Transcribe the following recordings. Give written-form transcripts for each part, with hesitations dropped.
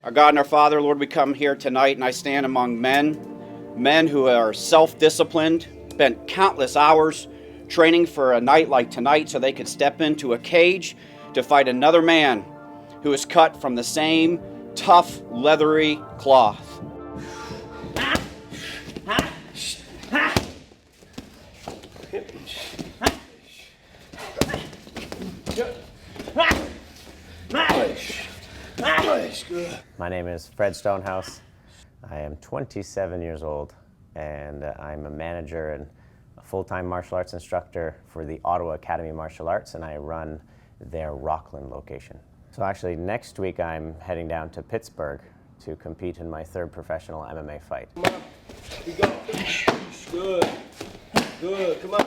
Our God and our Father, Lord, we come here tonight and I stand among men who are self-disciplined, spent countless hours training for a night like tonight so they could step into a cage to fight another man who is cut from the same tough, leathery cloth. My name is Fred Stonehouse. I am 27 years old, and I'm a manager and a full-time martial arts instructor for the Ottawa Academy of Martial Arts, and I run their Rockland location. So actually, next week I'm heading down to Pittsburgh to compete in my third professional MMA fight. Come on. We go. Good. Good. Come on.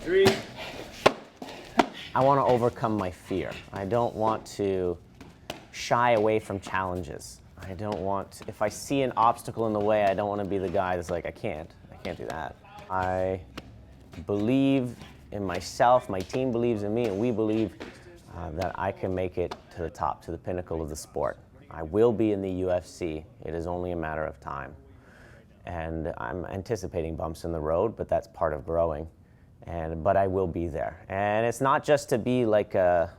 3. I want to overcome my fear. I don't want to shy away from challenges. I don't want, if I see an obstacle in the way, I don't want to be the guy that's like, I can't do that. I believe in myself, my team believes in me, and we believe that I can make it to the top, to the pinnacle of the sport. I will be in the UFC. It is only a matter of time. And I'm anticipating bumps in the road, but that's part of growing. But I will be there. And it's not just to be like a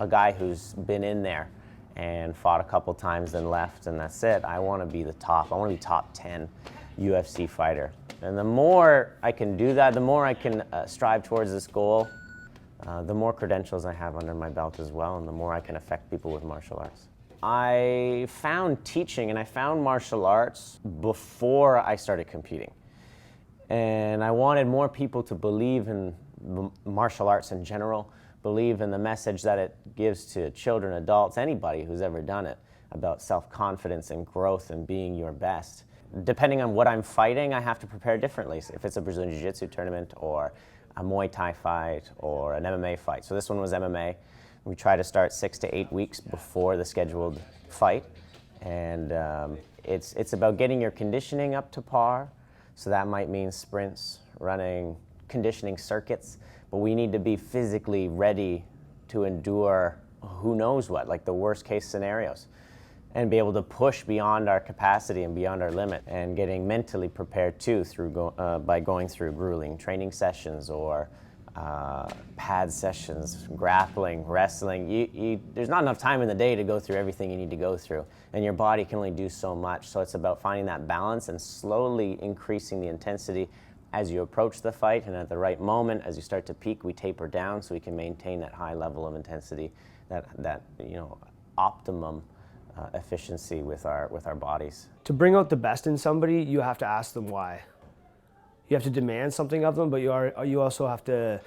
guy who's been in there and fought a couple times then left and that's it. I want to be the top. I want to be top 10 UFC fighter. And the more I can do that, the more I can strive towards this goal, the more credentials I have under my belt as well, and the more I can affect people with martial arts. I found teaching and I found martial arts before I started competing. And I wanted more people to believe in martial arts in general, believe in the message that it gives to children, adults, anybody who's ever done it, about self-confidence and growth and being your best. Depending on what I'm fighting, I have to prepare differently. If it's a Brazilian Jiu-Jitsu tournament or a Muay Thai fight or an MMA fight. So this one was MMA. We try to start 6 to 8 weeks before the scheduled fight. And it's about getting your conditioning up to par. So that might mean sprints, running, conditioning circuits, but we need to be physically ready to endure who knows what, like the worst case scenarios, and be able to push beyond our capacity and beyond our limit, and getting mentally prepared too by going through grueling training sessions or pad sessions, grappling, wrestling. There's not enough time in the day to go through everything you need to go through, and your body can only do so much. So it's about finding that balance and slowly increasing the intensity as you approach the fight, and at the right moment, as you start to peak, we taper down so we can maintain that high level of intensity, that optimum efficiency with our bodies. To bring out the best in somebody, you have to ask them why. You have to demand something of them, but you also have to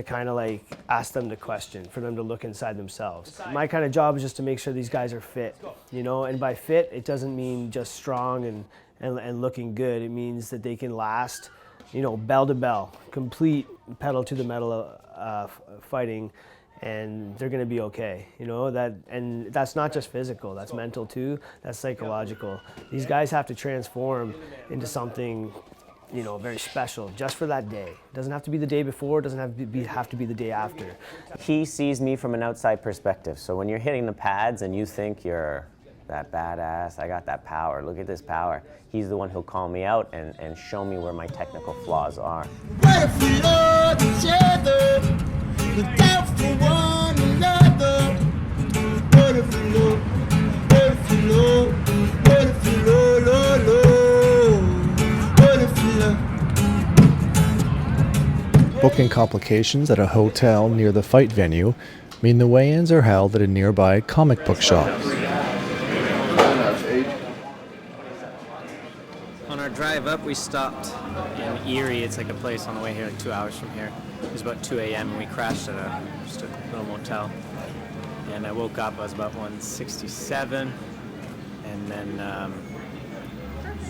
kind of like ask them the question, for them to look inside themselves. My kind of job is just to make sure these guys are fit, and by fit, it doesn't mean just strong and looking good. It means that they can last, bell to bell, complete pedal to the metal fighting, and they're going to be okay. And that's not just physical, that's mental too, that's psychological. These guys have to transform into something very special just for that day. It doesn't have to be the day before, it doesn't have to be the day after. He sees me from an outside perspective. So when you're hitting the pads and you think you're that badass, I got that power, look at this power, he's the one who'll call me out and show me where my technical flaws are. What if we love each other, look out for one another? What if we love, what if we love, what if we love, love, love? Booking complications at a hotel near the fight venue mean the weigh-ins are held at a nearby comic book shop. On our drive up, we stopped in Erie. It's like a place on the way here, like 2 hours from here. It was about 2 a.m. and we crashed at just a little motel. And I woke up, I was about 167, and then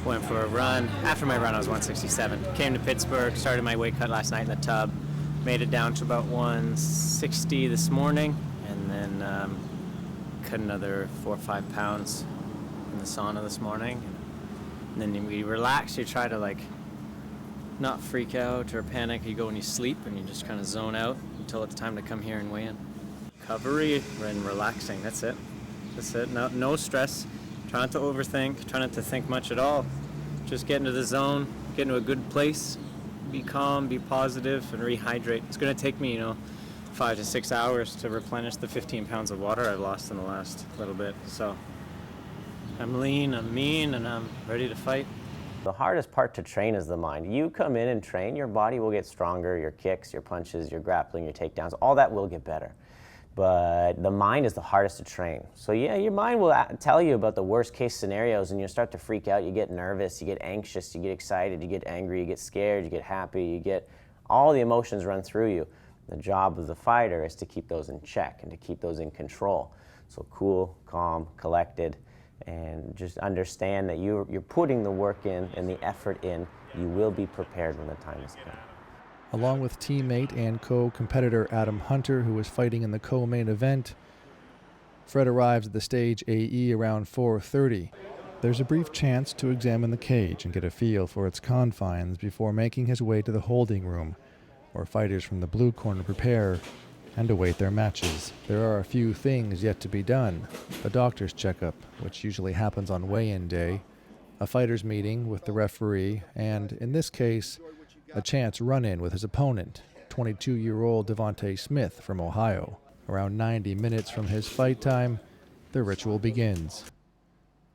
went for a run. After my run, I was 167. Came to Pittsburgh, started my weight cut last night in the tub, made it down to about 160 this morning, and then cut another 4 or 5 pounds in the sauna this morning. And then we relax, you try to not freak out or panic. You go and you sleep and you just kind of zone out until it's time to come here and weigh in. recovery and relaxing. That's it. No stress. Try not to overthink. Try not to think much at all. Just get into the zone, get into a good place, be calm, be positive, and rehydrate. It's going to take me, 5 to 6 hours to replenish the 15 pounds of water I've lost in the last little bit. So I'm lean, I'm mean, and I'm ready to fight. The hardest part to train is the mind. You come in and train, your body will get stronger, your kicks, your punches, your grappling, your takedowns, all that will get better. But the mind is the hardest to train. So yeah, your mind will tell you about the worst case scenarios, and you start to freak out, you get nervous, you get anxious, you get excited, you get angry, you get scared, you get happy, you get all the emotions run through you. The job of the fighter is to keep those in check and to keep those in control. So cool, calm, collected, and just understand that you're putting the work in and the effort in. You will be prepared when the time is come. Along with teammate and co-competitor Adam Hunter, who was fighting in the co-main event, Fred arrives at the stage AE around 4:30. There's a brief chance to examine the cage and get a feel for its confines before making his way to the holding room, where fighters from the blue corner prepare and await their matches. There are a few things yet to be done: a doctor's checkup, which usually happens on weigh-in day, a fighter's meeting with the referee, and, in this case, a chance run-in with his opponent, 22-year-old Devontae Smith from Ohio. Around 90 minutes from his fight time, the ritual begins.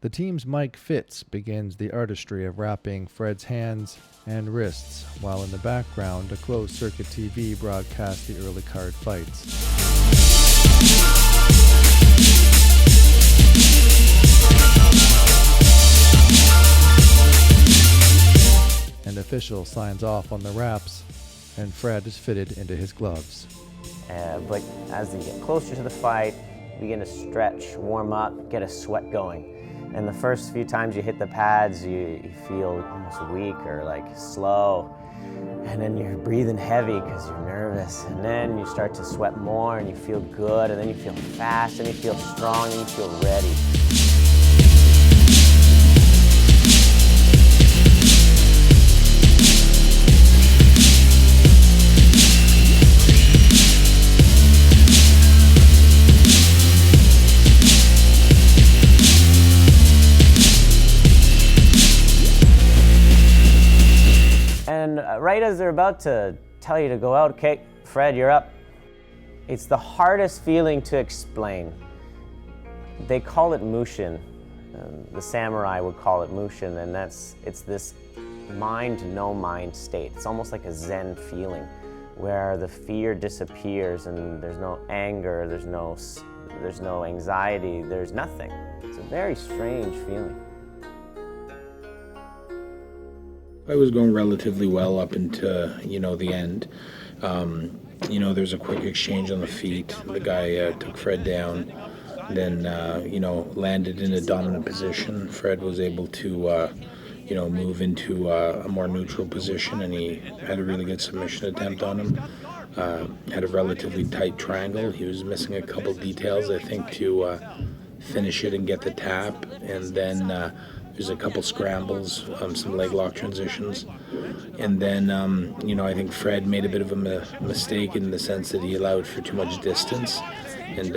The team's Mike Fitz begins the artistry of wrapping Fred's hands and wrists, while in the background, a closed-circuit TV broadcasts the early card fights. An official signs off on the wraps, and Fred is fitted into his gloves. But as you get closer to the fight, begin to stretch, warm up, get a sweat going. And the first few times you hit the pads, you feel almost weak or like slow. And then you're breathing heavy because you're nervous. And then you start to sweat more and you feel good. And then you feel fast and you feel strong and you feel ready. And right as they're about to tell you to go out, okay, Fred, you're up. It's the hardest feeling to explain. They call it Mushin. The samurai would call it Mushin, and it's this mind to no mind state. It's almost like a Zen feeling where the fear disappears and there's no anger, there's no anxiety, there's nothing. It's a very strange feeling. I was going relatively well up into, the end. There's a quick exchange on the feet. The guy took Fred down, then, landed in a dominant position. Fred was able to, move into a more neutral position, and he had a really good submission attempt on him. Had a relatively tight triangle. He was missing a couple details, I think, to finish it and get the tap, and then there's a couple scrambles, some leg lock transitions. And then, I think Fred made a bit of a mistake in the sense that he allowed for too much distance. And,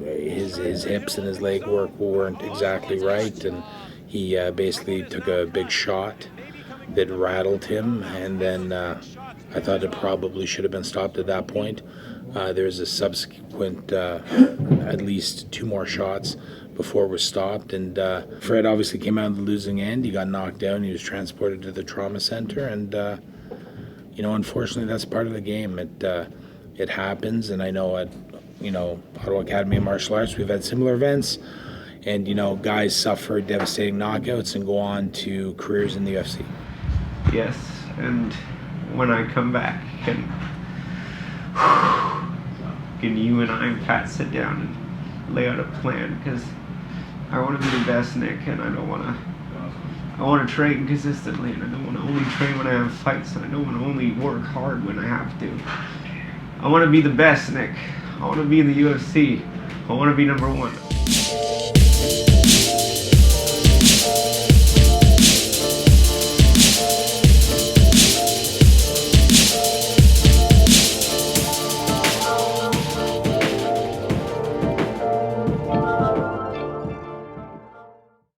his hips and his leg work weren't exactly right. And he basically took a big shot that rattled him. And then I thought it probably should have been stopped at that point. There's a subsequent, at least 2 more shots before it was stopped, and Fred obviously came out on the losing end. He got knocked down. He was transported to the trauma center, and unfortunately, that's part of the game. It happens, and I know at Ottawa Academy of Martial Arts we've had similar events, and guys suffer devastating knockouts and go on to careers in the UFC. Yes, and when I come back, can you and I and Pat sit down and lay out a plan, because I want to be the best, Nick, and I want to train consistently, and I don't want to only train when I have fights, and I don't want to only work hard when I have to. I want to be the best, Nick. I want to be in the UFC. I want to be #1.